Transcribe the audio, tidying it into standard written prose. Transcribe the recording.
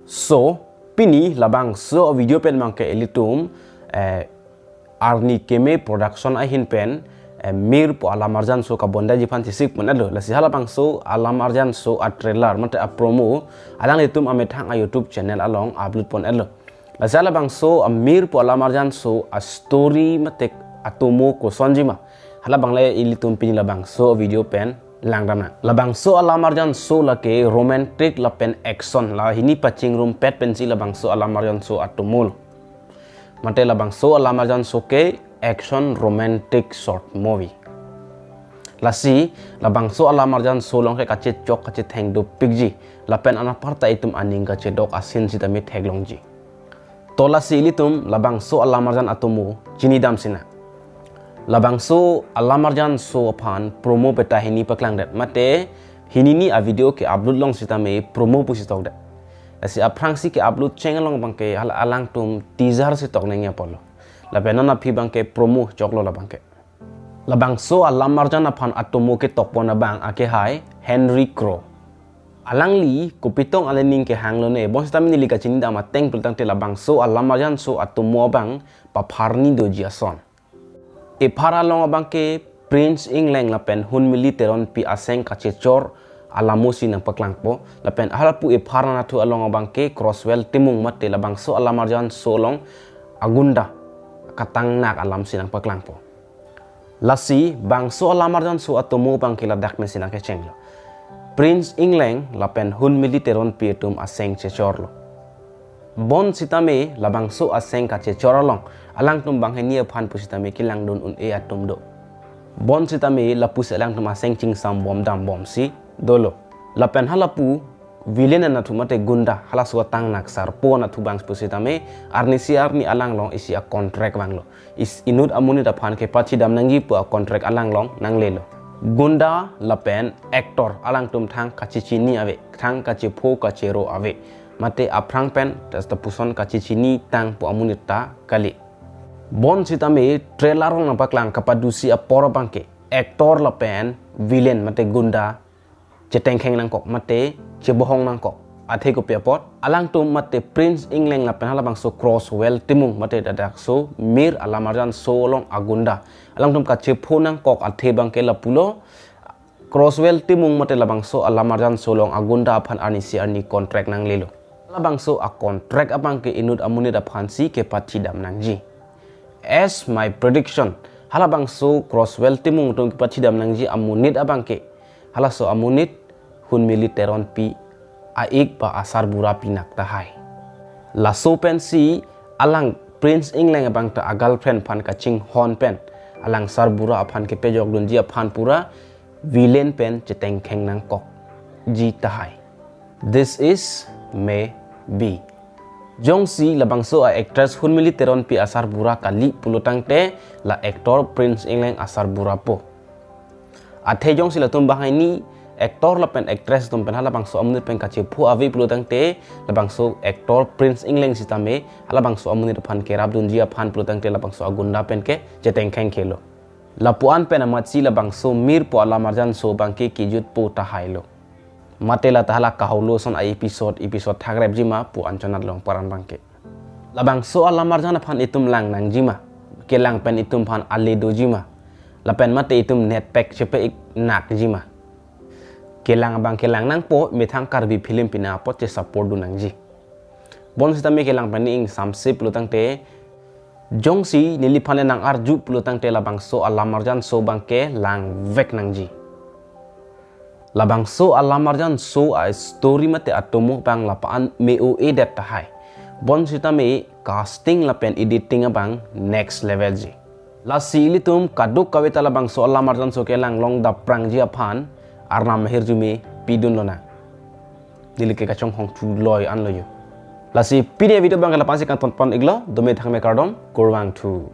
So pini labang so video pen mangke elitum arni keme production ahin pen mir po alamarjan so ka bonda jipan tisik manalo lasi halabang so alamarjan so a trailer mate a promo alang litum ame thang a YouTube channel along upload pon elo lasi halabang so a mir po alamarjan so a story mate atomo ko sonjima halabang le ilitum pini labang so video pen langdamna labang so alamarjan so lake romantic la pen action la hini paching room pet pensi labang so alamarjan so atumul mate labang so alamarjan so ke action romantic short movie lasi labang so alamarjan so long ke kache chok kache theng do pigji la pen ana parta itum aning kache dok asin sita mi theglongji to lasi ilitum labang so alamarjan atumu chini dam sina labang so alamarjan so aphan promo peta hini paklang dat mate hini ni a video ke upload long sita me promo pu sitok dat asi aprang si ke upload channel long bangke hal alang tum teaser sitok nengya polo la benana phi bangke promo choklo la bangke labang so alamarjan aphan atomo ke tokpona bang ake hai Henry Crow alang li kupitong alening ke hanglo ne bon sita mini lika chini dama teng pultang te labang so alamarjan so atomo bang papharni doji ason e para long bangke Prince England la pen hun militeron pi aseng kache chor alamusi nang paklangpo la pen halapu e para na tu along bangke Crosswell timung mate la bang so alamarjan so long agunda katang nak alam sinang paklangpo lasi bang so alamarjan so atomo bangke la dak mesinang ke chenglo Prince England la pen hun militeron pi tum aseng che chorlo bon sitame labang so aseng kache choralong alang tum bang henia phan pusitame kilang don un e atum do bon sitame la pus alang tum aseng ching sam bom dam bom si dolo la pen halapu villain na thumate gunda hala so tang nak sar po na thu bang pusitame arni si arni alang long isi a contract banglo is inut amuni da phan ke pachi dam nangi pu a contract alang long nang lelo gunda la pen actor alang tum thang kachichini ave thang kachi pho kachero ave mate aprang pen tas tapuson kachichini tang pu amunita kali bon sitame trailer ong napaklang kapadusi a poro bangke actor la pen villain mate gunda chetengkheng nang kok mate chebohong nang kok athe ko pepot alang tum mate Prince England la pen halabang so Crosswell timung mate dadak so mir alamarjan so long agunda alang tum ka chepho nang kok athe bangke la pulo Crosswell timung mate labang so alamarjan so long agunda phan ani si ani contract nang lelo labang so a contract abang ke inut amuni da phansi ke pathi dam nangji as my prediction halabang so Crosswell timung tong ke pathi dam nangji amunit abang ke hala so amunit hun militeron pi aik pa asar bura pinak tahai la so pen si alang Prince England abang ta girlfriend phan ka ching hon pen alang sar bura aphan ke pejok dunji aphan pura villain pen cheteng kheng nang kok ji tahai this is may B. Jongsi labang so a actress hun militeron pi asar bura kali pulutang te la actor Prince England asar bura po. Athe jongsi la tum bahai ni actor la pen actress tum pen halabang so amni pen kache phu avi pulutang te labang so actor Prince England sitame halabang so amni phan ke rab dunjia phan pulutang te labang so agunda pen ke jeteng kheng khelo. Lapuan pen amatsi labang so mir po alamarjan so bangke kijut po tahailo. Matela tahala kahaulo son a episode thagreb jima pu anchonat long paran bangke labang so alamarjan phan itum lang nang jima kelang pen itum phan aledo jima lapen mate itum net pack chepe ik nak jima kelang bang kelang nang po methang karbi film pina po che support du nang ji bon sitame kelang pen ing samse plutang te jongsi nili phane nang arju plutang te labang so alamarjan so bangke lang vek nang ji labang so alamarjan so a story mate atomo bang lapaan meo edet tahai bon sitame casting lapen editing abang next level ji la silitum kaduk kawita labang so alamarjan so kelang long da prang ji aphan arna mahir jumi pidun lona dilike kachong hong chu loy an loyo la si pide video bang lapan si kan ton pon iglo dome thangme kardom korwang thu